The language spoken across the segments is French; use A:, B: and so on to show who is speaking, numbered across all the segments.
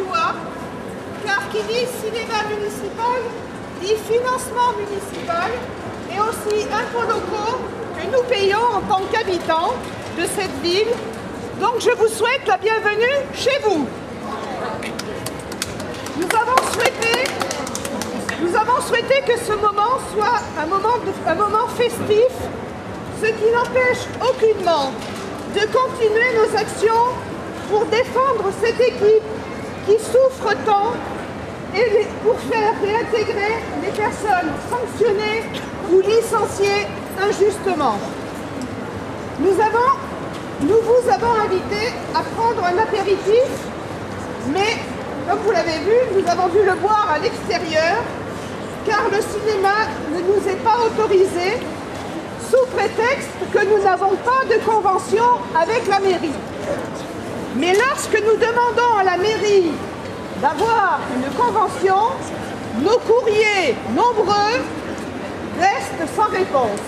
A: loi, car qui dit cinéma municipal, dit financement municipal et aussi impôts locaux que nous payons en tant qu'habitants de cette ville. Donc je vous souhaite la bienvenue chez vous. Nous avons souhaité que ce moment soit un moment festif, ce qui n'empêche aucunement de continuer nos actions pour défendre cette équipe qui souffre tant et pour faire réintégrer les personnes sanctionnées ou licenciées injustement. Nous vous avons invité à prendre un apéritif, mais comme vous l'avez vu, nous avons dû le boire à l'extérieur, car le cinéma ne nous est pas autorisé, sous prétexte que nous n'avons pas de convention avec la mairie. Mais lorsque nous demandons à la mairie d'avoir une convention, nos courriers nombreux restent sans réponse.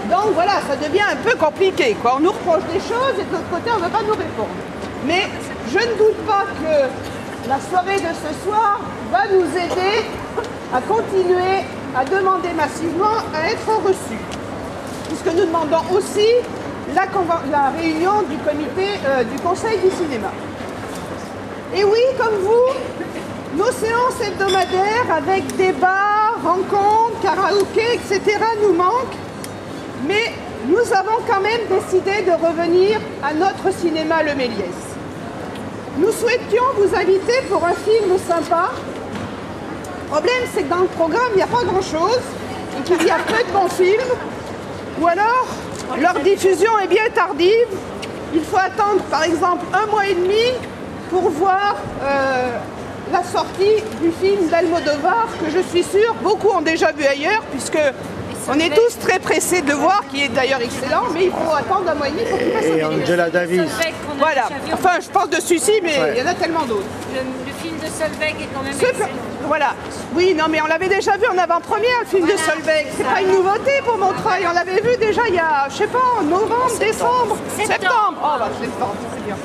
A: Donc voilà, ça devient un peu compliqué, quoi. On nous reproche des choses et de l'autre côté, on ne veut pas nous répondre. Mais je ne doute pas que la soirée de ce soir va nous aider à continuer à demander massivement à être reçus. Puisque nous demandons aussi la réunion du comité du Conseil du cinéma. Et oui, comme vous, nos séances hebdomadaires avec débats, rencontres, karaoké, etc. nous manquent. Mais nous avons quand même décidé de revenir à notre cinéma Le Méliès. Nous souhaitions vous inviter pour un film sympa. Le problème, c'est que dans le programme, il n'y a pas grand-chose, et qu'il y a peu de bons films, ou alors leur diffusion est bien tardive. Il faut attendre, par exemple, 1 mois et demi pour voir la sortie du film d'Almodovar, que je suis sûre, beaucoup ont déjà vu ailleurs, puisque on est tous très pressés de le voir, qui est d'ailleurs excellent, mais il faut attendre 1 mois et demi pour qu'il fasse
B: Et Angela Davis.
A: Voilà, enfin je pense de celui-ci, mais il y en a tellement d'autres.
C: Le film de Solveig est quand même excellent.
A: Voilà, oui, non mais on l'avait déjà vu en avant-première, le film de Solveig. C'est pas une nouveauté pour Montreuil, on l'avait vu déjà il y a, je sais pas, en novembre, décembre, septembre. Oh bah septembre, c'est bien.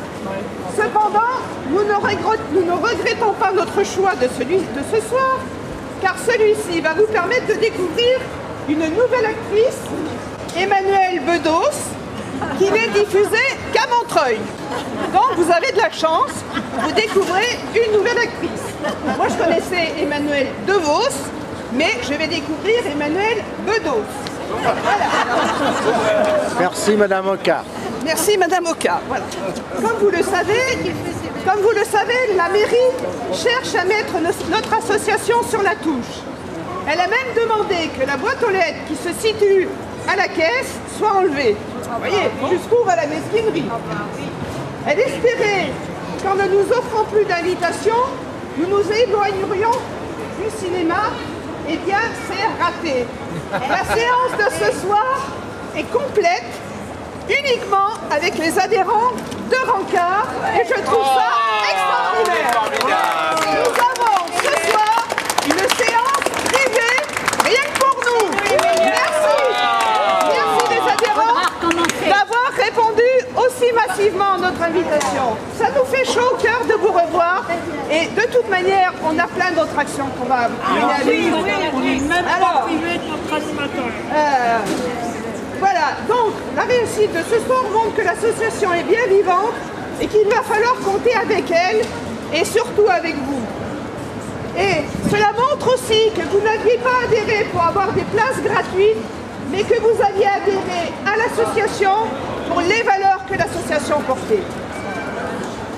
A: Cependant, nous ne regrettons pas notre choix de ce soir, car celui-ci va vous permettre de découvrir une nouvelle actrice, Emmanuelle Bedos, qui n'est diffusée qu'à Montreuil. Donc vous avez de la chance, vous découvrez une nouvelle actrice. Moi je connaissais Emmanuelle DeVos, mais je vais découvrir Emmanuelle Bedos. Voilà.
B: Merci Madame Oka.
A: Merci Madame Oka. Voilà. Comme vous le savez, la mairie cherche à mettre notre association sur la touche. Elle a même demandé que la boîte aux lettres qui se situe à la caisse soit enlevée. Vous voyez, jusqu'où va la mesquinerie. Elle espérait qu'en ne nous offrant plus d'invitation, nous nous éloignerions du cinéma. Eh bien, c'est raté. La séance de ce soir est complète uniquement avec les adhérents de Rancard et je trouve ça extraordinaire. Nous avons ce soir une séance privée, rien que pour nous. Merci. Merci les adhérents d'avoir répondu aussi massivement à notre invitation. Ça nous fait chaud au cœur de vous revoir et de toute manière, on a plein d'autres actions qu'on va mener.
D: On est même pas privé de notre animateur.
A: Voilà, donc la réussite de ce soir montre que l'association est bien vivante et qu'il va falloir compter avec elle et surtout avec vous. Et cela montre aussi que vous n'aviez pas adhéré pour avoir des places gratuites, mais que vous aviez adhéré à l'association pour les valeurs que l'association portait.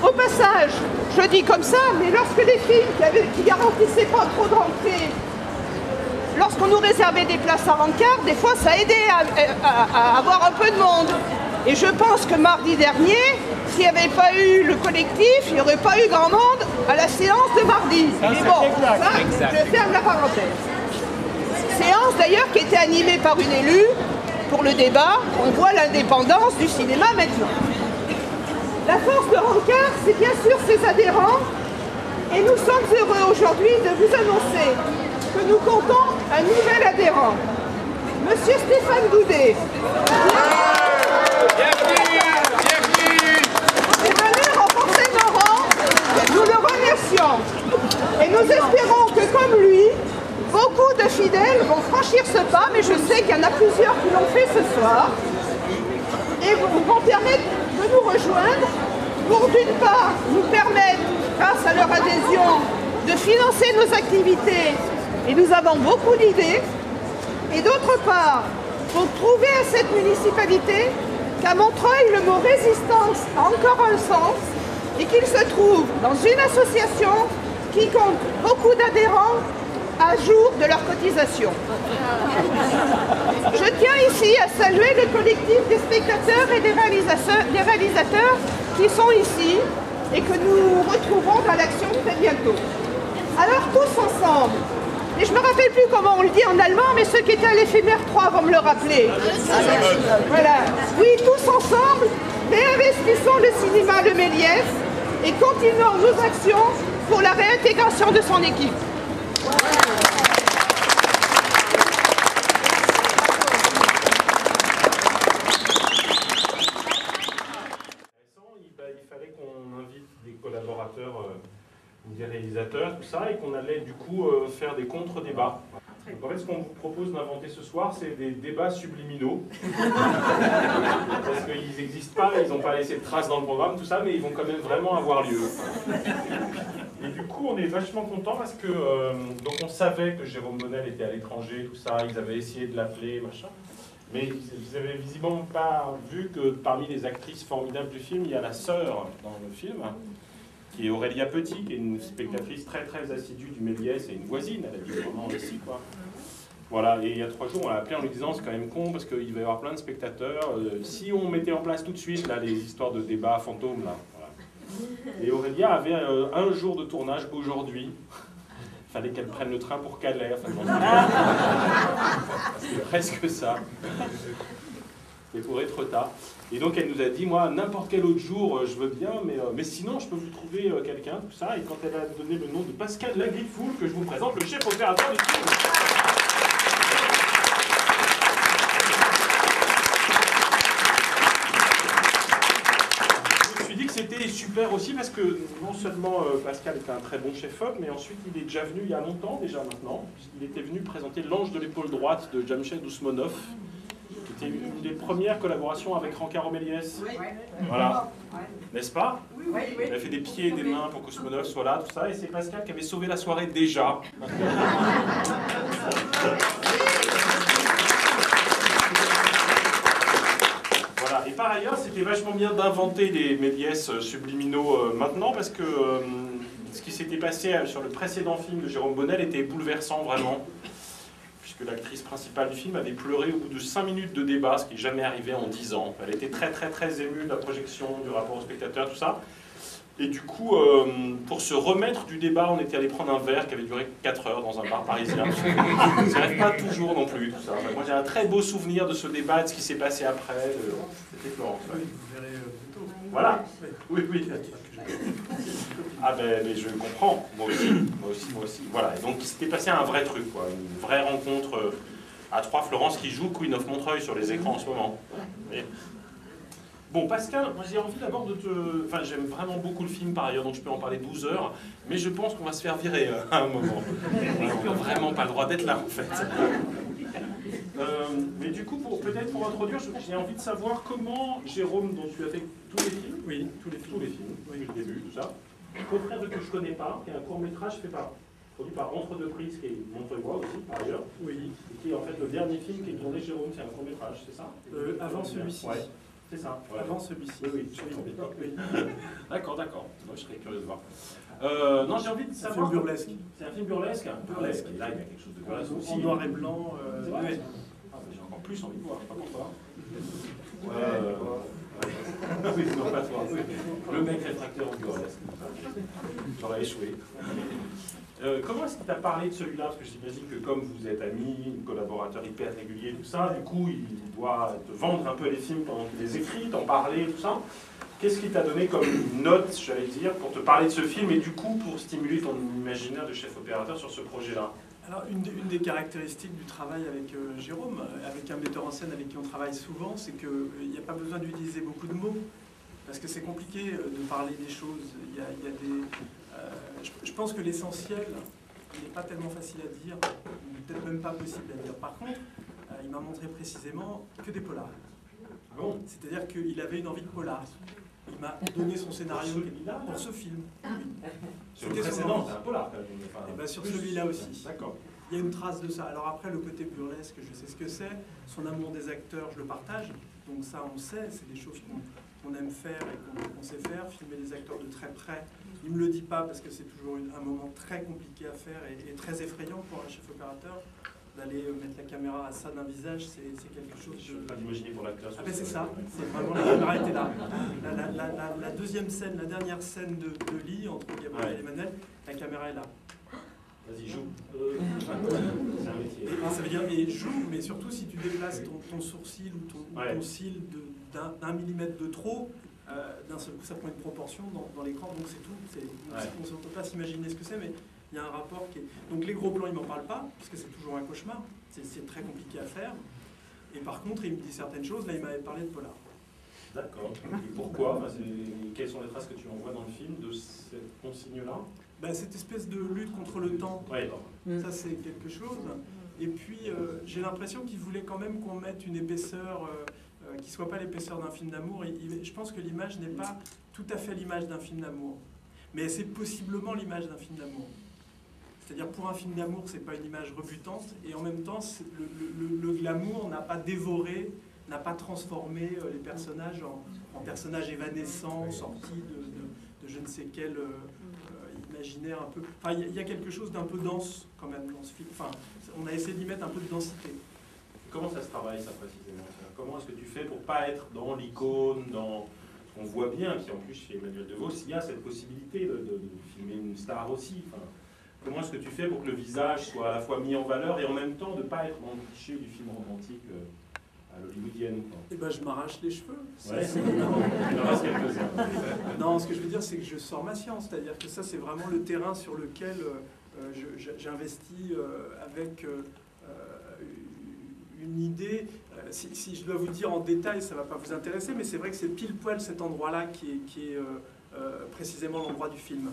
A: Au passage, je dis comme ça, mais lorsque les films qui garantissaient pas trop de rentrées, lorsqu'on nous réservait des places à Rancard, des fois ça aidait à avoir un peu de monde. Et je pense que mardi dernier, s'il n'y avait pas eu le collectif, il n'y aurait pas eu grand monde à la séance de mardi. Mais bon, ça, je ferme la parenthèse. Séance d'ailleurs qui était animée par une élue pour le débat. On voit l'indépendance du cinéma maintenant. La force de Rancard, c'est bien sûr ses adhérents. Et nous sommes heureux aujourd'hui de vous annoncer que nous comptons un nouvel adhérent, Monsieur Stéphane Goudet. Est venu renforcer nos rangs. Nous le remercions. de fidèles vont franchir ce pas, mais je sais qu'il y en a plusieurs qui l'ont fait ce soir, et vont permettre de nous rejoindre pour d'une part nous permettre, grâce à leur adhésion, de financer nos activités, et nous avons beaucoup d'idées, et d'autre part, pour prouver à cette municipalité qu'à Montreuil, le mot résistance a encore un sens, et qu'il se trouve dans une association qui compte beaucoup d'adhérents à jour de leur cotisation. Je tiens ici à saluer le collectif des spectateurs et des réalisateurs qui sont ici et que nous retrouverons dans l'action très bientôt. Alors tous ensemble, et je ne me rappelle plus comment on le dit en allemand, mais ceux qui étaient à l'éphémère 3 vont me le rappeler. Voilà. Oui, tous ensemble, réinvestissons le cinéma Le Méliès et continuons nos actions pour la réintégration de son équipe.
E: Il fallait qu'on invite des collaborateurs ou des réalisateurs, tout ça, et qu'on allait du coup faire des contre-débats. Donc, en fait, ce qu'on vous propose d'inventer ce soir, c'est des débats subliminaux. Parce qu'ils n'existent pas, ils n'ont pas laissé de traces dans le programme, tout ça, mais ils vont quand même vraiment avoir lieu. Et du coup, on est vachement content parce que donc on savait que Jérôme Bonnel était à l'étranger, tout ça, ils avaient essayé de l'appeler, machin. Mais vous avez visiblement pas vu que parmi les actrices formidables du film, il y a la sœur dans le film, qui est Aurélia Petit, qui est une spectatrice très très assidue du Méliès et une voisine, elle habite vraiment ici, quoi. Voilà, et il y a 3 jours, on l'a appelé en lui disant c'est quand même con parce qu'il va y avoir plein de spectateurs. Si on mettait en place tout de suite là, les histoires de débats fantômes, là, voilà. Et Aurélia avait un jour de tournage aujourd'hui. Il fallait qu'elle prenne le train pour Calais. Enfin, c'était presque ça. C'était pour être tard. Et donc elle nous a dit, moi, n'importe quel autre jour, je veux bien, mais sinon, je peux vous trouver quelqu'un, tout ça. Et quand elle a donné le nom de Pascal Lagrifoul, que je vous présente, le chef opérateur du film. Je me suis dit que c'était super aussi parce que non seulement Pascal était un très bon chef-op, mais ensuite il est déjà venu il y a longtemps, déjà maintenant, puisqu'il était venu présenter L'Ange de l'épaule droite de Jamshid Ousmonov. C'était une des premières collaborations avec Rancaro Méliès. Oui. Voilà. N'est-ce pas? Oui, oui, oui. Elle a fait des pieds et des mains pour qu'Ousmonov soit là, tout ça, et c'est Pascal qui avait sauvé la soirée déjà. Voilà. Et par ailleurs, c'était vachement bien d'inventer les Méliès subliminaux maintenant, parce que ce qui s'était passé sur le précédent film de Jérôme Bonnel était bouleversant, vraiment. Puisque l'actrice principale du film avait pleuré au bout de 5 minutes de débat, ce qui n'est jamais arrivé en 10 ans. Elle était très très très émue de la projection, du rapport au spectateur, tout ça. Et du coup, pour se remettre du débat, on était allé prendre un verre qui avait duré 4 heures dans un bar parisien. Ça n'arrive pas toujours non plus, tout ça. Enfin, moi j'ai un très beau souvenir de ce débat, de ce qui s'est passé après. C'était Florence. Ouais. Vous verrez plutôt. Voilà. Oui, oui. Ah ben, mais je comprends, moi aussi. Voilà, et donc il s'était passé un vrai truc, quoi, une vraie rencontre à 3. Florence qui joue Queen of Montreuil sur les écrans en ce moment. Et... Bon, Pascal, moi j'ai envie d'abord de te... Enfin, j'aime vraiment beaucoup le film par ailleurs, donc je peux en parler 12 heures, mais je pense qu'on va se faire virer à un moment. On n'a vraiment pas le droit d'être là, en fait. Mais du coup, peut-être pour introduire, j'ai envie de savoir comment, Jérôme, dont tu as fait tous les films, oui, tous les films, oui, le début, tout ça, contraire de que je ne connais pas, qui est un court-métrage produit par Entre deux prises, qui est Montreuil aussi, par ailleurs, oui, et qui est en fait le dernier film qui est tourné Jérôme, c'est un court-métrage, c'est ça?
F: Avant celui-ci.
E: Ouais. C'est ça. Voilà.
F: Avant celui-ci.
E: Oui. D'accord. Moi, je serais curieux de voir. Non, j'ai envie de savoir...
F: C'est un film burlesque.
E: C'est un film burlesque. Burlesque. Là, il y a quelque chose de burlesque aussi.
F: En noir et blanc.
E: Ouais. J'ai encore plus envie de voir, pas pour toi. Oui, non, pas toi. Le mec réfractaire au burlesque. J'aurais échoué. Comment est-ce qu'il t'a parlé de celui-là? Parce que j'imagine que comme vous êtes amis, collaborateurs hyper réguliers, tout ça, du coup, il doit te vendre un peu les films pendant qu'il les écrit, t'en parler, tout ça. Qu'est-ce qu'il t'a donné comme note, j'allais dire, pour te parler de ce film et du coup pour stimuler ton imaginaire de chef opérateur sur ce projet-là?
F: Alors, une des caractéristiques du travail avec Jérôme, avec un metteur en scène avec qui on travaille souvent, c'est qu'il n'y a pas besoin d'utiliser beaucoup de mots, parce que c'est compliqué de parler des choses. Il y a des... je pense que l'essentiel, n'est pas tellement facile à dire, peut-être même pas possible à dire. Par contre, il m'a montré précisément que des polars.
E: Bon.
F: C'est-à-dire qu'il avait une envie de polar. Il m'a donné son scénario pour ce film. Oui.
E: Sur le précédent, c'est un polar quand même.
F: Enfin, et ben sur celui-là aussi.
E: D'accord.
F: Il y a une trace de ça. Alors après, le côté burlesque, je sais ce que c'est. Son amour des acteurs, je le partage. Donc ça, on sait. C'est des choses qu'on aime faire et qu'on sait faire. Filmer les acteurs de très près. Il ne me le dit pas parce que c'est toujours un moment très compliqué à faire et très effrayant pour un chef opérateur. D'aller mettre la caméra à ça d'un visage, c'est quelque chose de...
E: Je ne peux pas l'imaginer pour l'acteur.
F: Ah ben c'est ça, c'est vraiment la caméra était là. La deuxième scène, la dernière scène de lit entre Gabriel et Manel, la caméra est là.
E: Vas-y, joue. C'est un métier.
F: Ça veut dire, et joue, mais surtout si tu déplaces ton sourcil ou ton cil d'un millimètre de trop, d'un seul coup ça prend une proportion dans l'écran, donc c'est tout. On ne peut pas s'imaginer ce que c'est, mais il y a un rapport qui est... Donc les gros plans, il ne m'en parle pas, parce que c'est toujours un cauchemar, c'est très compliqué à faire. Et par contre, il me dit certaines choses, là il m'avait parlé de polar.
E: D'accord. Et pourquoi? Quelles sont les traces que tu envoies dans le film de cette consigne-là?
F: Cette espèce de lutte contre le temps, ça c'est quelque chose. Et puis j'ai l'impression qu'il voulait quand même qu'on mette une épaisseur qui ne soit pas l'épaisseur d'un film d'amour. Je pense que l'image n'est pas tout à fait l'image d'un film d'amour, mais c'est possiblement l'image d'un film d'amour. C'est-à-dire pour un film d'amour, c'est pas une image rebutante, et en même temps, le glamour n'a pas dévoré, n'a pas transformé les personnages en personnages évanescents, sortis de je ne sais quel imaginaire un peu... Enfin, il y a quelque chose d'un peu dense quand même dans ce film. Enfin, on a essayé d'y mettre un peu de densité.
E: Comment ça se travaille, ça, précisément? Comment est-ce que tu fais pour pas être dans l'icône, dans... On voit bien qu'en plus, chez Emmanuel DeVos, il y a cette possibilité de filmer une star aussi. Enfin, comment est-ce que tu fais pour que le visage soit à la fois mis en valeur et en même temps de ne pas être dans le cliché du film romantique à l'hollywoodienne?
F: Eh ben, je m'arrache les cheveux.
E: Ouais, il en reste quelques-uns.
F: Non, ce que je veux dire, c'est que je sors ma science. C'est-à-dire que ça, c'est vraiment le terrain sur lequel j'investis avec une idée. Si je dois vous dire en détail, ça ne va pas vous intéresser, mais c'est vrai que c'est pile poil cet endroit-là qui est précisément l'endroit du film.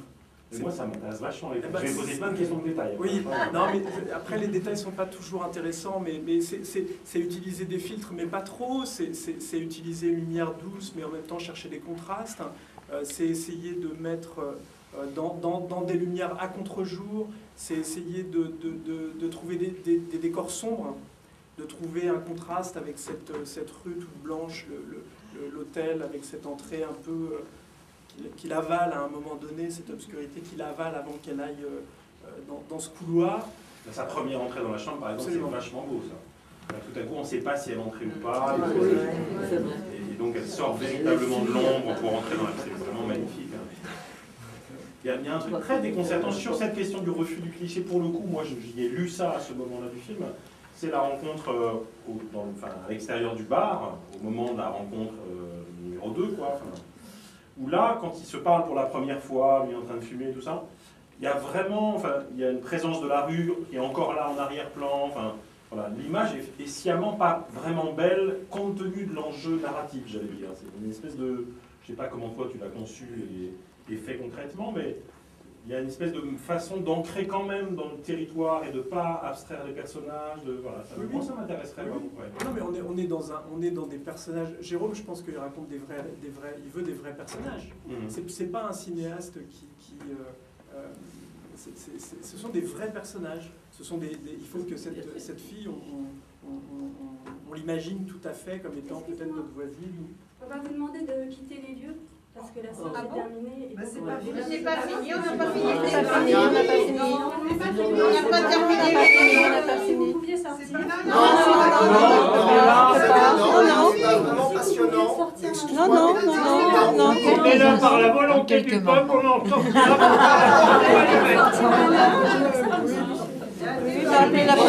E: Mais moi, ça m'intéresse vachement. Je vais poser plein de questions de détails.
F: Oui, non, mais après, les détails ne sont pas toujours intéressants, mais c'est utiliser des filtres, mais pas trop. C'est utiliser une lumière douce, mais en même temps chercher des contrastes. C'est essayer de mettre dans des lumières à contre-jour. C'est essayer de trouver des décors sombres, de trouver un contraste avec cette rue toute blanche, l'hôtel, avec cette entrée un peu... qu'il avale à un moment donné, cette obscurité qu'il avale avant qu'elle aille dans ce couloir.
E: Sa première entrée dans la chambre, par exemple, c'est vachement beau, ça. Tout à coup, on ne sait pas si elle est entrée ou pas. Et donc, elle sort véritablement de l'ombre pour entrer dans la... C'est vraiment magnifique. Hein. Il y a un truc très déconcertant sur cette question du refus du cliché. Pour le coup, moi, j'y ai lu ça à ce moment-là du film. C'est la rencontre à l'extérieur du bar, au moment de la rencontre numéro 2, quoi. Où là, quand il se parle pour la première fois, lui en train de fumer et tout ça, il y a vraiment, il y a une présence de la rue qui est encore là en arrière-plan. Voilà, l'image est sciemment pas vraiment belle compte tenu de l'enjeu narratif, j'allais dire. C'est une espèce de, je sais pas comment toi tu l'as conçu et fait concrètement, mais il y a une espèce de façon d'ancrer quand même dans le territoire et de pas abstraire les personnages. Voilà, moi ça m'intéresserait vraiment. Ouais.
F: Non, mais on est dans des personnages. Jérôme, je pense qu'il raconte il veut des vrais personnages. C'est pas un cinéaste ce sont des vrais personnages. Il faut que cette fille, on l'imagine tout à fait comme étant peut-être notre voisine.
G: On va vous demander de quitter les lieux. Parce que la séance est terminée.
A: C'est pas fini, on n'a pas fini. On n'a pas terminé.
G: Vous pouviez sortir.
H: Vraiment passionnant.
D: Non. Et là, par la volonté du peuple, on en sortira.
A: On n'a pas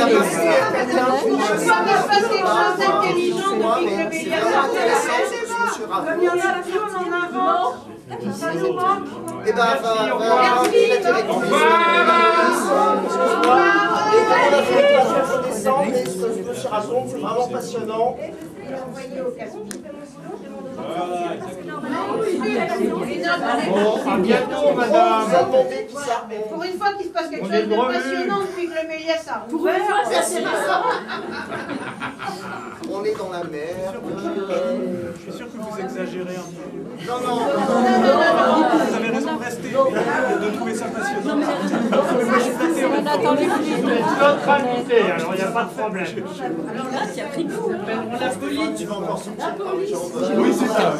A: quelque chose d'intelligent depuis que le média
H: Il y en a la vie, on en avance. Et ben, c'est vraiment passionnant.
D: Bon, à bientôt, madame.
H: Pour une fois qu'il se passe quelque chose de passionnant depuis que le Méliès a rouvert.
I: On est dans la mer.
F: Je suis sûr que vous exagérez un peu.
I: Non.
F: Vous avez raison de rester, de trouver ça passionnant. Moi, je suis flatté en même temps.
D: Vous êtes notre invité, alors il n'y a pas de problème.
C: Alors là, c'est pris nous.
I: On la police. Tu vas encore sortir par les jambes.
E: Oui, c'est ça.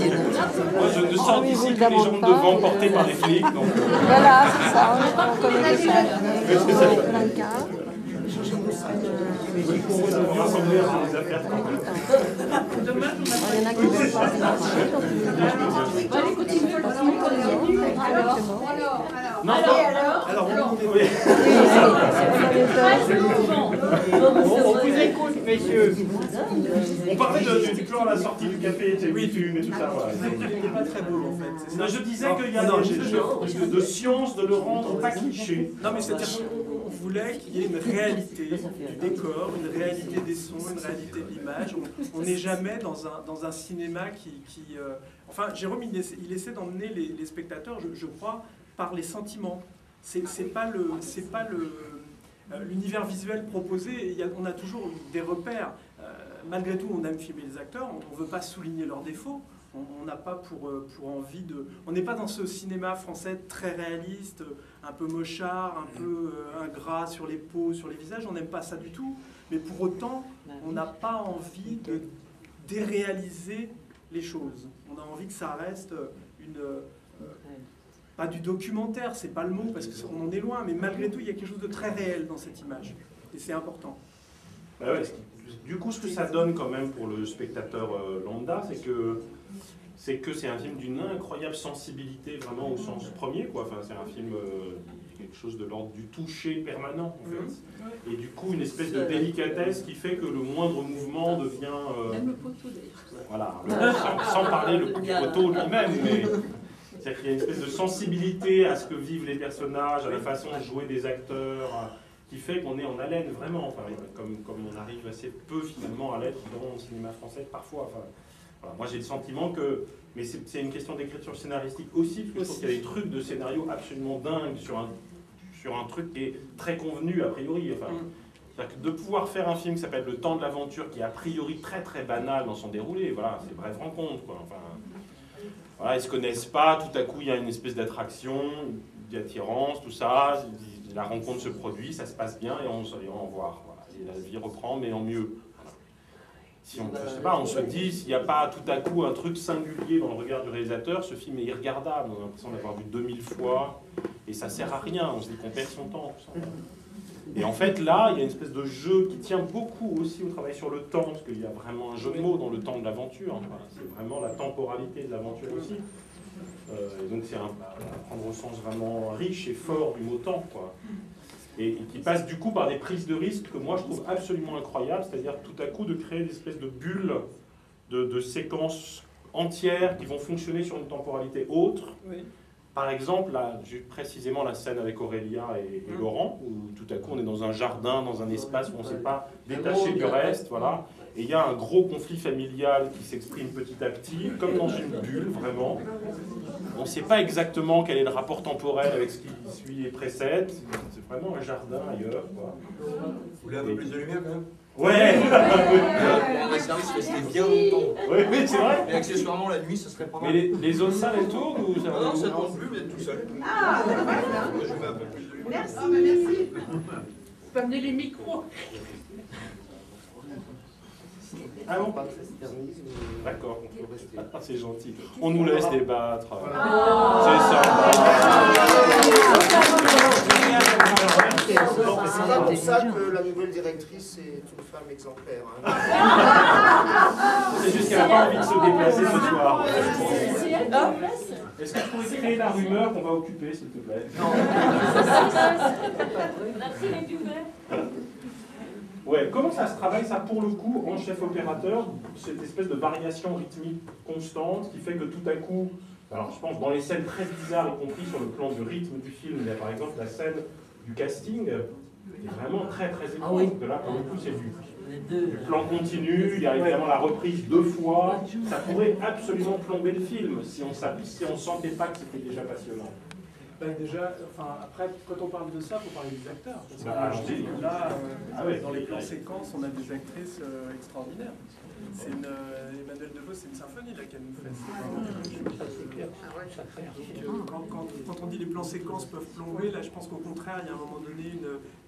E: Moi, je ne sors d'ici que les jambes devant portées par les flics. Donc...
J: Voilà, c'est ça, on connaît ça. Plein de cas.
E: Pour rassembler les affaires.
C: Dommage, on
J: Il y en a qui ne veulent pas.
C: Allez, continue.
F: Alors,
D: On vous écoute, messieurs.
E: On parlait du plan à la sortie du café, oui, tu tout ça. Voilà.
F: il n'est pas très beau en fait.
E: Non, je disais qu'il y a une espèce de science de le rendre pas cliché.
F: Non, mais c'est-à-dire qu'on voulait qu'il y ait une réalité du décor, une réalité des sons, une réalité de l'image. On n'est jamais dans un cinéma qui enfin, Jérôme, il essaie d'emmener les spectateurs, je crois, par les sentiments. C'est pas l'univers visuel proposé. On a toujours des repères. Malgré tout, on aime filmer les acteurs. On ne veut pas souligner leurs défauts. On n'a pas pour envie de... On n'est pas dans ce cinéma français très réaliste, un peu mochard, un peu ingrat sur les peaux, sur les visages. On n'aime pas ça du tout. Mais pour autant, on n'a pas envie de déréaliser les choses. On a envie que ça reste pas du documentaire, c'est pas le mot, parce qu'on en est loin, mais malgré tout, il y a quelque chose de très réel dans cette image. Et c'est important.
E: Bah ouais, du coup, ce que ça donne quand même pour le spectateur lambda, c'est que c'est un film d'une incroyable sensibilité, vraiment au sens premier, quoi. Enfin, c'est un film, quelque chose de l'ordre du toucher permanent, en fait. Et du coup, une espèce de délicatesse qui fait que le moindre mouvement devient...
C: Même le poteau, d'ailleurs.
E: Voilà, sans parler du poteau lui-même, mais... C'est-à-dire qu'il y a une espèce de sensibilité à ce que vivent les personnages, à la façon de jouer des acteurs, qui fait qu'on est en haleine vraiment, enfin, comme on arrive assez peu finalement à l'être dans le cinéma français parfois. Enfin, voilà, moi j'ai le sentiment que, mais c'est une question d'écriture scénaristique aussi, parce que je trouve qu'il y a des trucs de scénario absolument dingues sur un truc qui est très convenu a priori. Enfin, c'est-à-dire que de pouvoir faire un film qui s'appelle Le Temps de l'aventure, qui est a priori très très banal dans son déroulé, voilà, c'est brève rencontre, quoi. Enfin, voilà, ils ne se connaissent pas, tout à coup il y a une espèce d'attraction, d'attirance, tout ça, la rencontre se produit, ça se passe bien et on va voir. Voilà. Et la vie reprend, mais en mieux. Voilà. Si on, je sais pas, on se dit, s'il n'y a pas tout à coup un truc singulier dans le regard du réalisateur, ce film est irregardable, on a l'impression d'avoir vu 2000 fois, et ça ne sert à rien, on se dit qu'on perd son temps. Tout ça. Et en fait, là, il y a une espèce de jeu qui tient beaucoup aussi au travail sur le temps, parce qu'il y a vraiment un jeu de mots dans le temps de l'aventure. Voilà. C'est vraiment la temporalité de l'aventure aussi. Et donc c'est à prendre au sens vraiment riche et fort du mot temps, quoi. Et qui passe du coup par des prises de risque que moi je trouve absolument incroyables, c'est-à-dire tout à coup de créer des espèces de bulles, de séquences entières qui vont fonctionner sur une temporalité autre. Oui. Par exemple, là, précisément la scène avec Aurélia et Laurent, où tout à coup on est dans un jardin, dans un espace où on ne s'est pas détaché du reste, voilà. Et il y a un gros conflit familial qui s'exprime petit à petit, comme dans une bulle, vraiment. On ne sait pas exactement quel est le rapport temporel avec ce qui suit et précède. C'est vraiment un jardin ailleurs, quoi.
I: Vous voulez un peu plus de lumière, quand même?
E: Ouais.
I: Le service restait bien longtemps.
E: Oui, c'est vrai.
I: Et accessoirement, la nuit, ce serait pas mal.
E: Mais les autres salles, elles tournent ou ça va?
I: Non, ça ne tourne plus, vous êtes tout seul.
H: Ah,
I: moi, je mets un peu plus de lumière.
H: merci. Ah, merci.
C: Vous pouvez amener les micros.
E: Ah bon? D'accord, c'est gentil. On nous laisse débattre. C'est
I: C'est pour ça que la nouvelle directrice est une femme exemplaire. Hein.
E: C'est juste qu'elle n'a pas envie de se déplacer ce soir. Est-ce que je pourrais créer la rumeur qu'on va occuper, s'il te plaît?
C: On a pris les duvets.
E: Ouais, comment ça se travaille, ça, pour le coup, en chef opérateur, cette espèce de variation rythmique constante qui fait que tout à coup, alors je pense dans les scènes très bizarres, y compris sur le plan du rythme du film, il y a par exemple la scène du casting, est vraiment très très étrange. Ah oui. Parce que là, pour le coup, c'est du plan continu, il y a évidemment la reprise 2 fois. Ça pourrait absolument plomber le film si on sentait pas que c'était déjà passionnant.
F: Déjà, enfin, après, quand on parle de ça, il faut parler des acteurs. Parce
E: que
F: là, dans les plans séquences, on a des actrices extraordinaires. Emmanuelle Devos, c'est une symphonie là qu'elle nous fait. Quand on dit les plans séquences peuvent plomber, là je pense qu'au contraire, il y a à un moment donné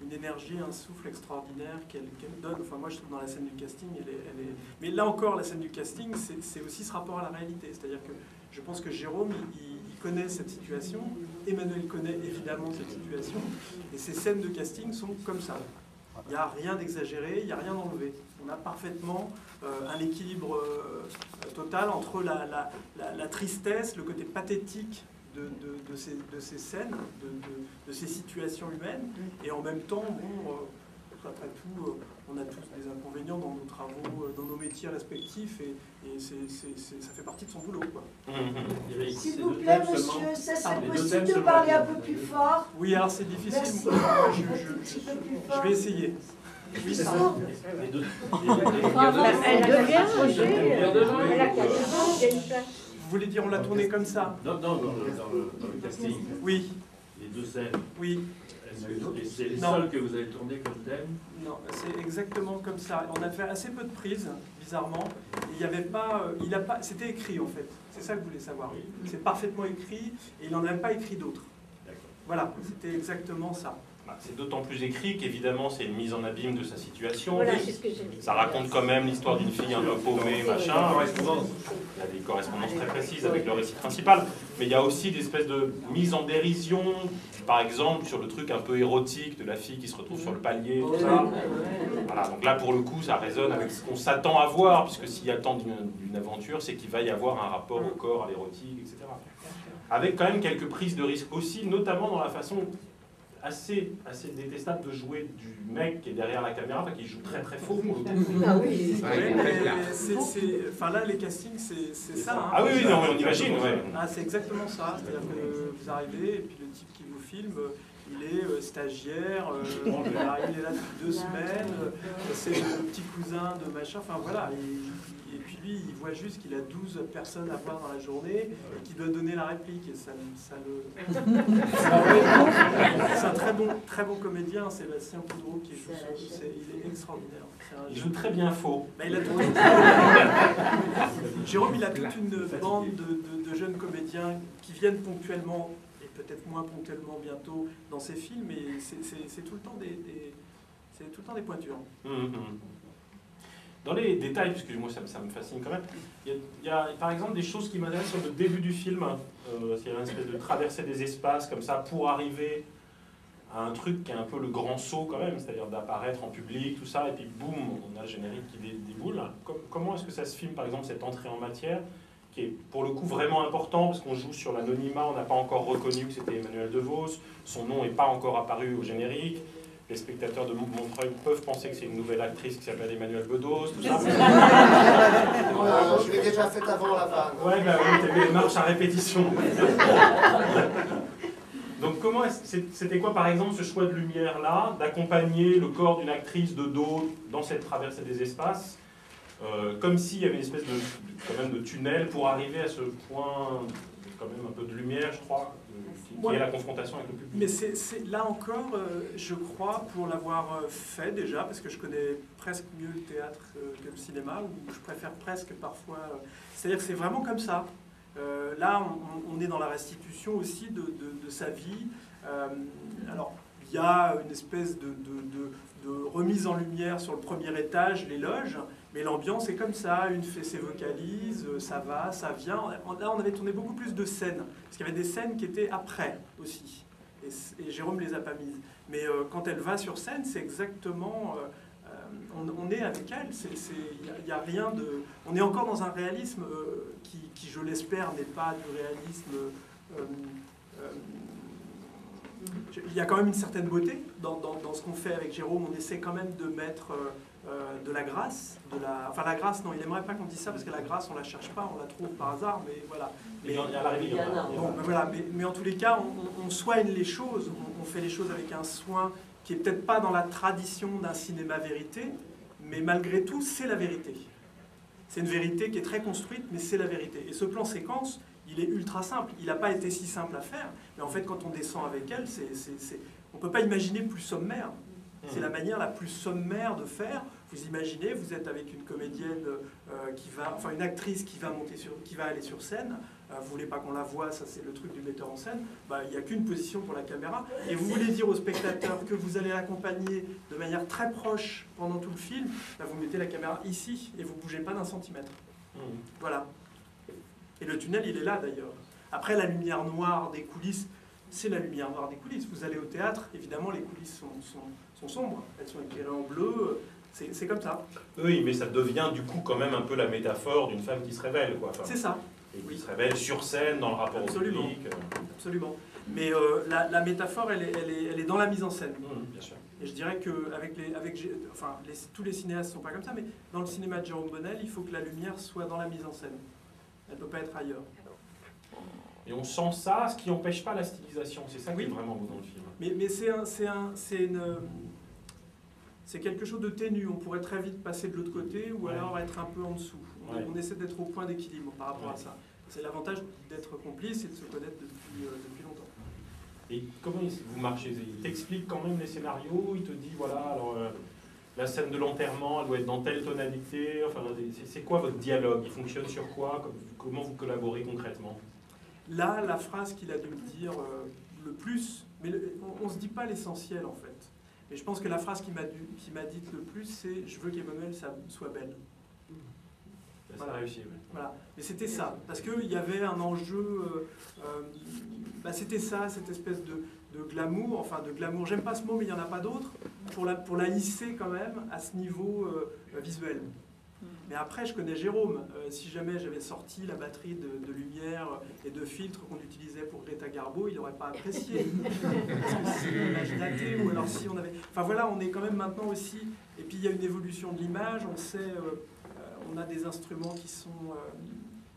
F: une énergie, un souffle extraordinaire qu'elle donne. Enfin moi je trouve dans la scène du casting, elle est... Mais là encore, la scène du casting, c'est aussi ce rapport à la réalité. C'est-à-dire que je pense que Jérôme, il connaît cette situation, Emmanuel connaît évidemment cette situation, et ces scènes de casting sont comme ça. Il n'y a rien d'exagéré, il n'y a rien d'enlevé. On a parfaitement un équilibre total entre la tristesse, le côté pathétique de ces scènes, de ces situations humaines, et en même temps, bon, après tout, on a tous des inconvénients dans nos travaux, dans nos métiers respectifs, et ça fait partie de son boulot, quoi.
H: S'il vous plaît, monsieur, ça serait possible de parler un peu plus fort?
F: Oui, alors c'est difficile. Je vais essayer. Oui, ça. Vous voulez dire on l'a tourné comme ça?
K: Non, dans le casting.
F: Oui.
K: Les 2 scènes.
F: Oui.
K: C'est les seuls que vous avez tournés comme thème?
F: Non, c'est exactement comme ça. On a fait assez peu de prises, bizarrement. Il n'y avait pas, c'était écrit en fait. C'est ça que vous voulez savoir. Oui. C'est parfaitement écrit et il n'en avait pas écrit d'autres. Voilà, c'était exactement ça.
E: C'est d'autant plus écrit qu'évidemment c'est une mise en abîme de sa situation.
G: Voilà, c'est ce que j'ai.
E: Ça raconte quand même l'histoire d'une fille un peu paumée, machin. Il y a des correspondances très précises avec le récit principal. Mais il y a aussi des espèces de mise en dérision, par exemple sur le truc un peu érotique de la fille qui se retrouve sur le palier, tout ça. Voilà, donc là pour le coup ça résonne avec ce qu'on s'attend à voir, puisque s'il y a tant d'une aventure, c'est qu'il va y avoir un rapport au corps, à l'érotique, etc. Avec quand même quelques prises de risque aussi, notamment dans la façon assez détestable de jouer du mec qui est derrière la caméra, enfin, qui joue très très faux.
F: Ah oui, enfin là les castings c'est ça. Hein,
E: ah oui, non, mais on imagine. Ouais.
F: Ah, c'est exactement ça, c'est-à-dire que vous arrivez et puis le type qui vous filme, il est stagiaire, il est là depuis 2 semaines, c'est le petit cousin de machin, enfin voilà. Et puis lui, il voit juste qu'il a 12 personnes à voir dans la journée et qu'il doit donner la réplique. Et ça le... C'est un très bon comédien, Sébastien Poudreau, qui joue il est extraordinaire.
E: Il joue très bien faux.
F: Ben, Jérôme, il a toute une bande de jeunes comédiens qui viennent ponctuellement, et peut-être moins ponctuellement bientôt, dans ses films, et c'est tout le temps des pointures.
E: Dans les détails, puisque moi ça me fascine quand même, il y a par exemple des choses qui m'intéressent sur le début du film. Il y a une espèce de traversée des espaces comme ça pour arriver à un truc qui est un peu le grand saut quand même, c'est-à-dire d'apparaître en public, tout ça, et puis boum, on a le générique qui déboule. Comment est-ce que ça se filme par exemple cette entrée en matière, qui est pour le coup vraiment important, parce qu'on joue sur l'anonymat, on n'a pas encore reconnu que c'était Emmanuelle Devos, son nom n'est pas encore apparu au générique. Les spectateurs de Montreuil peuvent penser que c'est une nouvelle actrice qui s'appelle Emmanuelle Bedos, tout ça.
I: Je l'ai déjà fait avant la vanne.
E: Ouais, bah oui, t'as vu les marches à répétition. Donc c'était quoi par exemple ce choix de lumière-là, d'accompagner le corps d'une actrice de dos dans cette traversée des espaces, comme s'il y avait une espèce quand même de tunnel pour arriver à ce point, quand même un peu de lumière, je crois, qui est la confrontation avec le public.
F: Mais c'est là encore, je crois, pour l'avoir fait déjà, parce que je connais presque mieux le théâtre que le cinéma, ou je préfère presque parfois... C'est-à-dire que c'est vraiment comme ça. Là, on est dans la restitution aussi de sa vie. Alors, il y a une espèce de remise en lumière sur le premier étage, les loges, mais l'ambiance est comme ça, une fait ses vocalises, ça va, ça vient. Là, on avait tourné beaucoup plus de scènes, parce qu'il y avait des scènes qui étaient après aussi, et Jérôme les a pas mises. Mais quand elle va sur scène, c'est exactement... on est avec elle, il n'y a rien de... On est encore dans un réalisme qui je l'espère, n'est pas du réalisme... il y a quand même une certaine beauté dans ce qu'on fait avec Jérôme. On essaie quand même de mettre de la grâce, enfin la grâce, non, il n'aimerait pas qu'on dise ça, parce que la grâce, on ne la cherche pas, on la trouve par hasard, mais voilà.
E: Mais il y a la
F: bon, voilà, mais en tous les cas, on soigne les choses, on fait les choses avec un soin qui est peut-être pas dans la tradition d'un cinéma vérité, mais malgré tout, c'est la vérité. C'est une vérité qui est très construite, mais c'est la vérité. Et ce plan séquence, il est ultra simple. Il n'a pas été si simple à faire, mais en fait, quand on descend avec elle, on ne peut pas imaginer plus sommaire. C'est la manière la plus sommaire de faire. Vous imaginez, vous êtes avec une comédienne une actrice qui va aller sur scène. Vous voulez pas qu'on la voie, ça c'est le truc du metteur en scène. Il n'y a qu'une position pour la caméra. Et vous voulez dire au spectateur que vous allez l'accompagner de manière très proche pendant tout le film. Vous mettez la caméra ici et vous ne bougez pas d'un centimètre. Voilà. Et le tunnel, il est là d'ailleurs. Après, la lumière noire des coulisses, c'est la lumière noire des coulisses. Vous allez au théâtre, évidemment, les coulisses sont sombres. Elles sont éclairées en bleu. C'est comme ça.
E: Oui, mais ça devient du coup quand même un peu la métaphore d'une femme qui se révèle, quoi. Enfin,
F: c'est ça.
E: Et qui se révèle sur scène, dans le rapport au public.
F: Absolument. Mais la métaphore, elle est dans la mise en scène.
E: Bien sûr.
F: Et je dirais que tous les cinéastes ne sont pas comme ça, mais dans le cinéma de Jérôme Bonnel, il faut que la lumière soit dans la mise en scène. Elle ne peut pas être ailleurs.
E: Et on sent ça, ce qui n'empêche pas la stylisation. C'est ça qui est vraiment beau dans le film.
F: Mais c'est quelque chose de ténu. On pourrait très vite passer de l'autre côté ou alors être un peu en dessous. On essaie d'être au point d'équilibre par rapport à ça. C'est l'avantage d'être complice et de se connaître depuis longtemps.
E: Et comment vous marchez? Il t'explique quand même les scénarios, il te dit, voilà, alors la scène de l'enterrement, elle doit être dans telle tonalité. Enfin, c'est quoi votre dialogue? Il fonctionne sur quoi? Comment vous collaborez concrètement?
F: Là, la phrase qu'il a dû me dire le plus, mais on ne se dit pas l'essentiel en fait. Mais je pense que la phrase qu'il m'a dite le plus, c'est « Je veux qu'Emmanuelle soit belle ».
E: Voilà. Ça a réussi, oui.
F: Voilà. Mais c'était ça, parce qu'il y avait un enjeu, c'était ça, cette espèce de glamour, enfin de glamour, j'aime pas ce mot, mais il n'y en a pas d'autre, pour la hisser quand même à ce niveau visuel. Mais après, je connais Jérôme. Si jamais j'avais sorti la batterie de lumière et de filtres qu'on utilisait pour Greta Garbo, il n'aurait pas apprécié. Parce que c'est une image datée, ou alors si on avait... Enfin voilà, on est quand même maintenant aussi... Et puis il y a une évolution de l'image, on sait... on a des instruments qui sont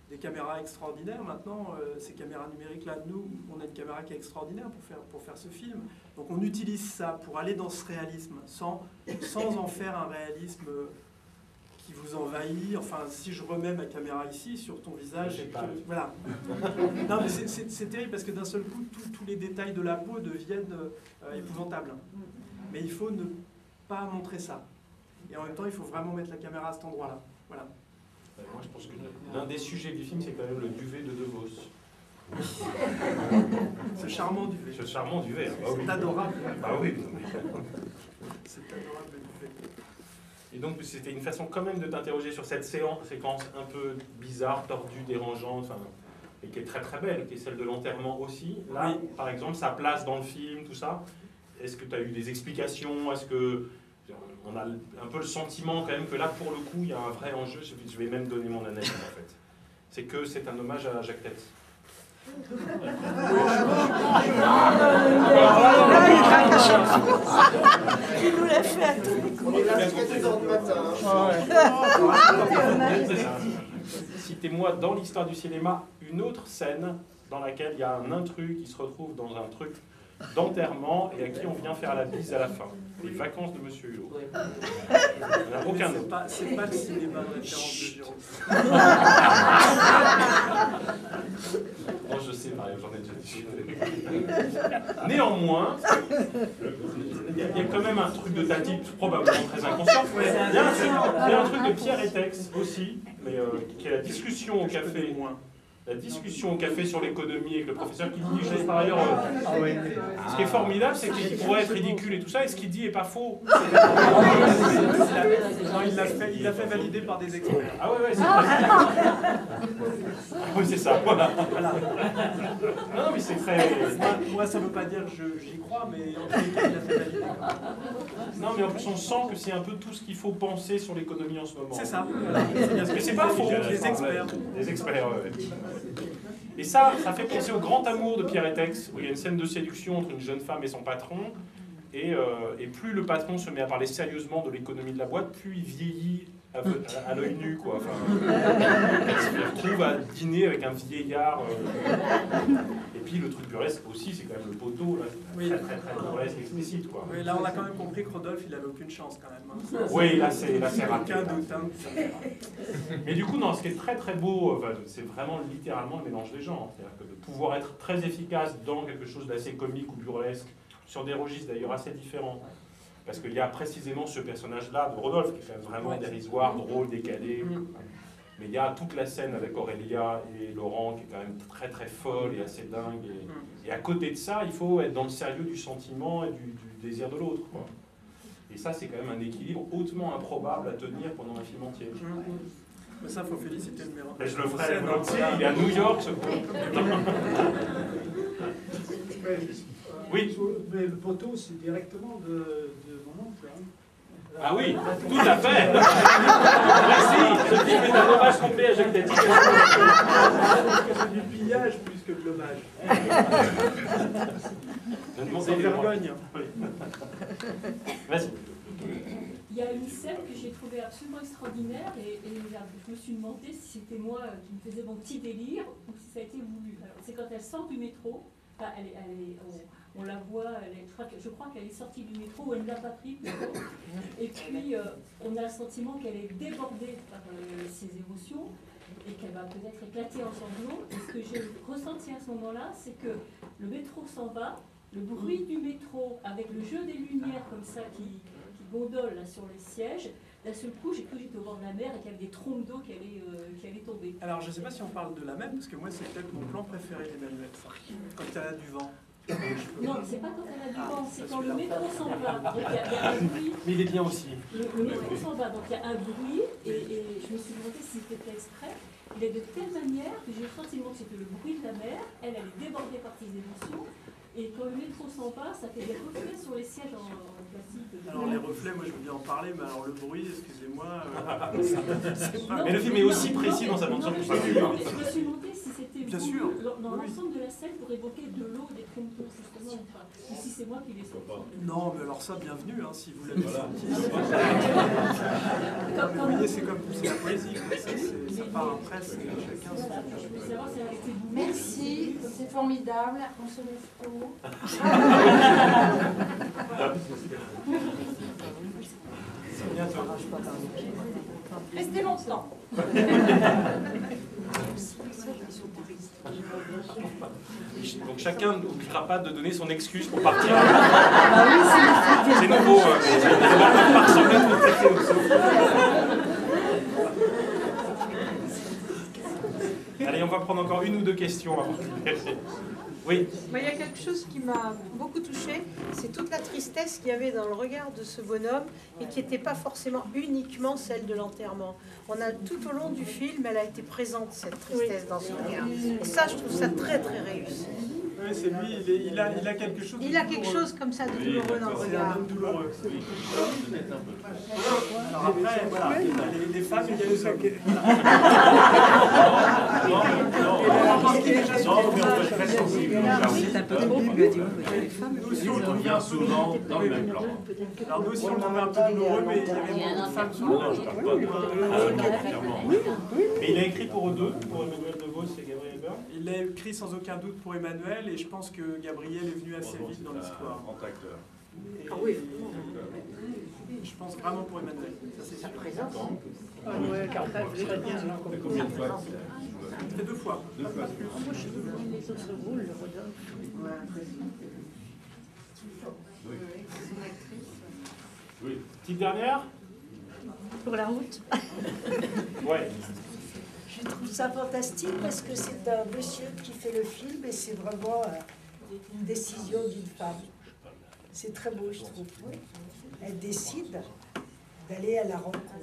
F: des caméras extraordinaires maintenant. Ces caméras numériques-là, nous, on a une caméra qui est extraordinaire pour faire ce film. Donc on utilise ça pour aller dans ce réalisme, sans en faire un réalisme... qui vous envahit. Enfin, si je remets ma caméra ici, sur ton visage... Voilà. Non, mais c'est terrible, parce que d'un seul coup, tous les détails de la peau deviennent épouvantables. Mais il faut ne pas montrer ça. Et en même temps, il faut vraiment mettre la caméra à cet endroit-là. Voilà.
E: Moi, je pense que l'un des sujets du film, c'est quand même le duvet de De Vos.
F: Ce charmant duvet.
E: Ce charmant duvet.
F: C'est adorable.
E: Ah oui.
F: C'est adorable le duvet.
E: Et donc, c'était une façon quand même de t'interroger sur cette séquence un peu bizarre, tordue, dérangeante, et qui est très très belle, qui est celle de l'enterrement aussi. Là, par exemple, sa place dans le film, tout ça. Est-ce que tu as eu des explications? Est-ce que... On a un peu le sentiment quand même que là, pour le coup, il y a un vrai enjeu. Je vais même donner mon analyse en fait. C'est que c'est un hommage à Jacques Tati.
A: Il nous l'a fait à tous les coups.
E: Citez-moi dans l'histoire du cinéma une autre scène dans laquelle il y a un intrus qui se retrouve dans un truc d'enterrement et à qui on vient faire la bise à la fin. Les vacances de Monsieur Hulot. Il n'y en a aucun autre.
F: C'est pas le cinéma de référence de Jérôme.
E: Non, je sais, Mario, j'en ai déjà dit. Néanmoins, il y a quand même un truc de Tati, probablement très inconscient. Il y a un truc de Pierre Etex aussi, mais qui est la discussion au café. La discussion au café sur l'économie avec le professeur qui dit par ailleurs... Ce qui est formidable, c'est qu'il pourrait être ridicule et tout ça, et ce qu'il dit n'est pas faux.
F: Non, il l'a fait valider par des experts.
E: Ah ouais, c'est oui, c'est ça, voilà. Non, mais c'est très...
F: Moi, ça ne veut pas dire que j'y crois, mais en tout cas, il l'a fait valider.
E: Non, mais en plus, on sent que c'est un peu tout ce qu'il faut penser sur l'économie en ce moment.
F: C'est ça.
E: Mais c'est pas faux.
F: Les experts.
E: Les experts, ouais. Et ça fait penser au grand amour de Pierre Etex, où il y a une scène de séduction entre une jeune femme et son patron, Et plus le patron se met à parler sérieusement de l'économie de la boîte, plus il vieillit à l'œil nu, quoi. Enfin, il se retrouve à dîner avec un vieillard. Et puis le truc burlesque aussi, c'est quand même le poteau, là, très burlesque, explicite, quoi.
F: Oui, là on a quand même compris que Rodolphe, il avait aucune chance quand même. Hein.
E: Oui, là c'est raté.
F: Aucun doute. Hein.
E: Mais du coup, non, ce qui est très très beau, enfin, c'est vraiment littéralement le mélange des genres. C'est-à-dire que de pouvoir être très efficace dans quelque chose d'assez comique ou burlesque, sur des registres d'ailleurs assez différents. Parce qu'il y a précisément ce personnage-là de Rodolphe, qui est quand même vraiment dérisoire, drôle, décalé. Mais il y a toute la scène avec Aurélia et Laurent, qui est quand même très très folle et assez dingue. Et à côté de ça, il faut être dans le sérieux du sentiment et du désir de l'autre. Et ça, c'est quand même un équilibre hautement improbable à tenir pendant un film entier.
F: Mais ça, il faut féliciter le mélange.
E: Je le ferai volontiers, il est à New York, ce coup. Oui.
L: Mais le poteau, c'est directement de mon oncle. Hein.
E: Ah oui, tout à fait. Merci. Ce film est un hommage complet à Jacques Tati.
F: C'est du pillage plus que de l'hommage. Sans vergogne.
E: Vas-y.
C: Il y a une scène que j'ai trouvée absolument extraordinaire et je me suis demandé si c'était moi qui me faisais mon petit délire ou si ça a été voulu. C'est quand elle sort du métro, enfin, on la voit, je crois qu'elle est sortie du métro ou elle ne l'a pas pris plutôt. Et puis on a le sentiment qu'elle est débordée par ses émotions et qu'elle va peut-être éclater en sanglots. Et ce que j'ai ressenti à ce moment-là, c'est que le métro s'en va, le bruit du métro avec le jeu des lumières comme ça qui gondole là, sur les sièges. D'un seul coup, j'ai cru que j'étais au bord de la mer et qu'il y avait des trompes d'eau qui allaient tomber.
F: Alors, je ne sais pas si on parle de la même, parce que moi, c'est peut-être mon plan préféré d'Emmanuel, quand elle a du vent.
C: Non, c'est pas quand elle a du vent, c'est quand le métro s'en va. Donc, il y a un bruit.
E: Mais il est bien aussi.
C: Le métro s'en va, donc il y a un bruit, et je me suis demandé si c'était fait exprès. Il est de telle manière que j'ai le sentiment que c'était le bruit de la mer, elle est débordée par ses émotions. Et quand le métro s'en va, ça fait des reflets sur les sièges en plastique.
F: Alors les reflets, moi je veux bien en parler, mais alors le bruit, excusez-moi...
E: Mais le film est aussi précis dans sa bande-son que
C: je me suis demandé si c'était
F: vous,
C: dans l'ensemble de la scène pour évoquer de l'eau, des trompes d'eau, justement, ou pas. Ou si c'est moi qui les sens.
F: Non, mais alors ça, bienvenue, hein, si vous l'avez senti. Vous voyez, c'est comme la poésie, ça part après, c'est chacun son...
J: Merci, c'est formidable, on se lève tôt. Restez longtemps.
E: Donc chacun n'oubliera pas de donner son excuse pour partir.
J: C'est
E: nouveau. Allez, on va prendre encore une ou deux questions avant de libérer. Oui.
M: Il y a quelque chose qui m'a beaucoup touchée, c'est toute la tristesse qu'il y avait dans le regard de ce bonhomme et qui n'était pas forcément uniquement celle de l'enterrement. On a tout au long du film, elle a été présente, cette tristesse dans son regard. Et ça, je trouve ça très très réussi.
F: Oui, c'est lui, il a quelque chose.
M: Il a quelque chose comme ça de douloureux dans le regard.
F: C'est un homme douloureux. Alors après, voilà, les femmes, il y a les hommes.
N: C'est un peu trop, il lui a dit les femmes.
K: On revient souvent dans le même plan.
F: Alors nous aussi, on trouvait un peu douloureux, mais il y avait beaucoup de femmes souvent.
K: Non, je parle pas de clairement.
E: Mais il a écrit pour eux deux, pour Emmanuel Devos et Gabriel Byrne.
F: Il l'a écrit sans aucun doute pour Emmanuel, et je pense que Gabriel est venu assez vite dans l'histoire.
K: Grand acteur.
F: Ah oui. Je pense vraiment pour Emmanuel. Ça, c'est sûr.
H: Ah ouais, Carthage, je l'ai bien.
K: Combien de fois?
F: C'est 2 fois.
K: 2 fois.
H: Moi, je veux prendre les autres rôles, le Rodolphe.
E: Oui. Petite dernière?
H: Pour la route.
E: Ouais.
O: Je trouve ça fantastique parce que c'est un monsieur qui fait le film et c'est vraiment une décision d'une femme. C'est très beau, je trouve. Elle décide d'aller à la rencontre.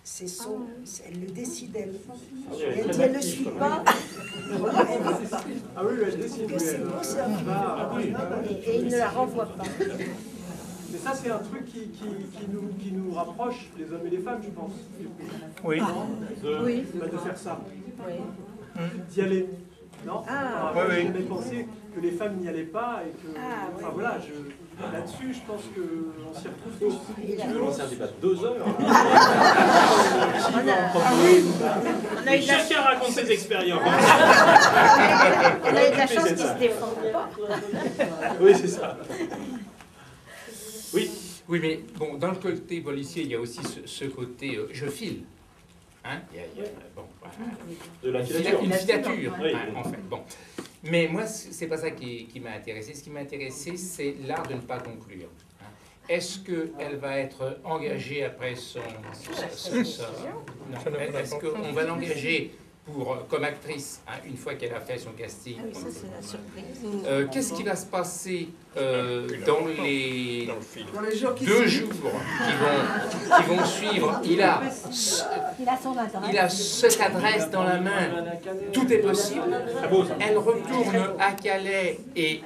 O: C'est son... Elle le décide, elle. Elle dit, elle ne le suit pas.
F: Ah oui, elle décide.
O: C'est beau, c'est un film.
M: Et il ne la renvoie pas.
F: Mais ça, c'est un truc qui nous rapproche, les hommes et les femmes, je pense.
E: Oui.
F: De faire ça. D'y aller. Non?
E: Oui, oui.
F: J'ai jamais pensé que les femmes n'y allaient pas et que, enfin voilà, là-dessus, je pense qu'on s'y retrouve tous.
K: C'est un débat de 2 heures.
E: Et chacun raconte ses expériences.
M: On a eu de la chance qu'ils se défendent pas.
E: Oui, c'est ça. Oui.
P: Oui, mais bon, dans le côté policier, il y a aussi ce côté je file. Hein, bon,
E: de la filature.
P: Une filature,
E: oui.
P: En fait. Bon. Mais moi, c'est pas ça qui m'a intéressé. Ce qui m'a intéressé, c'est l'art de ne pas conclure. Est-ce qu'elle va être engagée après son... Est-ce qu'on va l'engager comme actrice, une fois qu'elle a fait son casting?
J: Ah oui, ça c'est la surprise.
P: Qu'est-ce qui va se passer dans les
H: 2 jours qui
P: vont suivre? Il a cette adresse dans la main. Tout est possible. Elle retourne à Calais et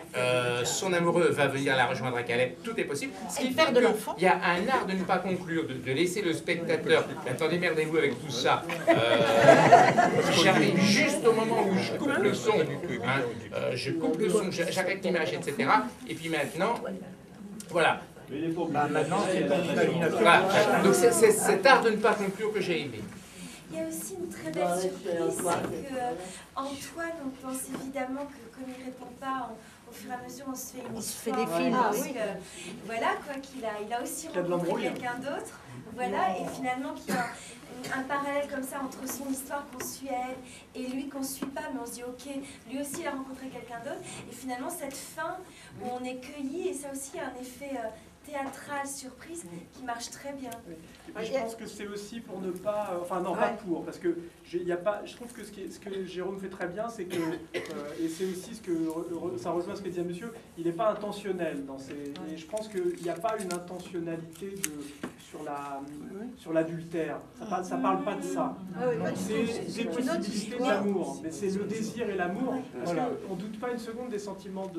P: son amoureux va venir la rejoindre à Calais. Tout est possible. Ce qui fait qu'il y a un art de ne pas conclure, de laisser le spectateur. Attendez, merdez-vous avec tout ça. J'arrive juste au moment où je coupe le son, je coupe le son, j'arrête l'image, etc. Et puis maintenant, voilà.
L: Maintenant, c'est
P: voilà. Donc c'est cet art de ne pas conclure que j'ai aimé.
Q: Il y a aussi une très belle surprise, c'est que Antoine, on pense évidemment que comme il ne répond pas, au fur et à mesure on se fait une histoire.
J: des films.
Q: Voilà, quoi qu'il a aussi rencontré quelqu'un d'autre. Voilà, et finalement qu'il y a un parallèle comme ça entre son histoire qu'on suit elle et lui qu'on ne suit pas, mais on se dit ok, lui aussi il a rencontré quelqu'un d'autre, et finalement cette fin où on est cueilli, et ça aussi il y a un effet théâtral, surprise, qui marche très bien.
F: Je pense que c'est aussi pour ne pas... Enfin non, pas pour, parce que y a pas, je trouve que ce que Jérôme fait très bien, c'est que, et c'est aussi ce que ça rejoint ce que disait monsieur, il n'est pas intentionnel dans ces... Et je pense qu'il n'y a pas une intentionnalité sur l'adultère. Ça parle pas de ça. C'est des possibilités d'amour, mais c'est le désir et l'amour. Parce qu'on ne doute pas une seconde des sentiments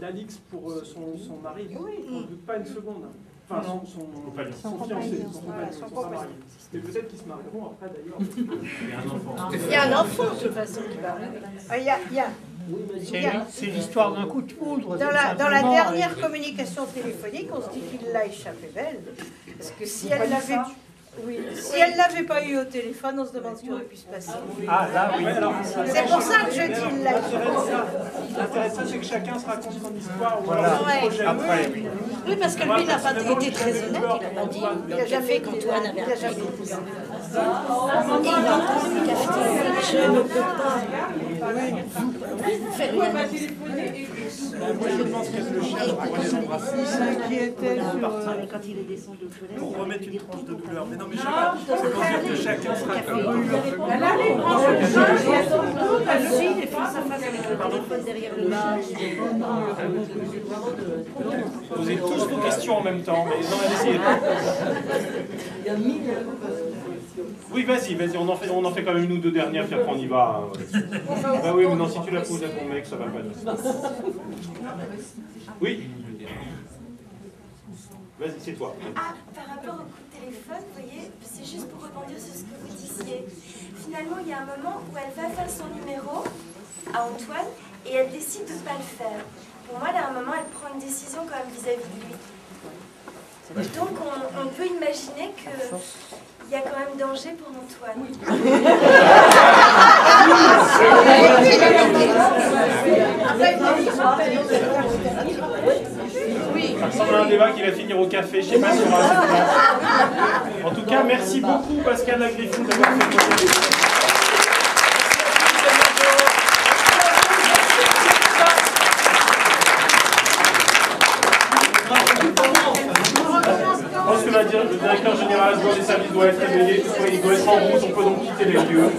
F: d'Alix pour son mari. On ne doute pas une seconde. Enfin, son fiancé, son mari. Mais peut-être qu'ils se marieront après d'ailleurs.
M: Il y a un enfant de toute façon qui va arriver.
L: C'est l'histoire d'un coup de foudre.
M: Dans la dernière communication téléphonique, on se dit qu'il l'a échappé belle. Parce que si elle l'avait... Oui. Si elle ne l'avait pas eu au téléphone, on se demande ce qui aurait pu se passer.
L: Ah là, oui.
M: C'est pour ça que je dis là.
F: L'intéressant, c'est que chacun se raconte son histoire.
L: Voilà.
F: Après,
J: oui, parce que lui, il n'a pas été très honnête. Il n'a pas dit le café qu'Antoine avait acheté. Et il a entendu le café. Je ne peux pas faire une analyse.
F: Moi, je pense qu'elle le cherche pour aller l'embrasser.
J: Quand il est descendu aux toilettes.
F: Pour remettre une tranche de douleur. Mais non, mais chacun, c'est pour dire que chacun se raconte.
J: Il est face à face avec le téléphone derrière le bar.
E: Posez tous vos questions en même temps, mais non, allez-y. Oui, vas-y, on en fait quand même une ou deux dernières, puis après on y va. Bah oui, mais non, si tu la poses à ton mec, ça va pas nous. Oui. Vas-y, c'est toi.
Q: Ah, par rapport au coup de téléphone, vous voyez, c'est juste pour rebondir sur ce que vous disiez. Finalement, il y a un moment où elle va faire son numéro à Antoine et elle décide de ne pas le faire. Pour moi, là, à un moment, elle prend une décision quand même vis-à-vis de lui. Donc, on peut imaginer qu'il y a quand même danger pour Antoine.
E: Ça ressemble à un débat qui va finir au café, je ne sais pas si on aura... En tout cas, merci beaucoup Pascal Lagriffon d'avoir fait votre débat. Je pense que le directeur général des services doit être réveillé, il doit être en route, on peut donc quitter les lieux.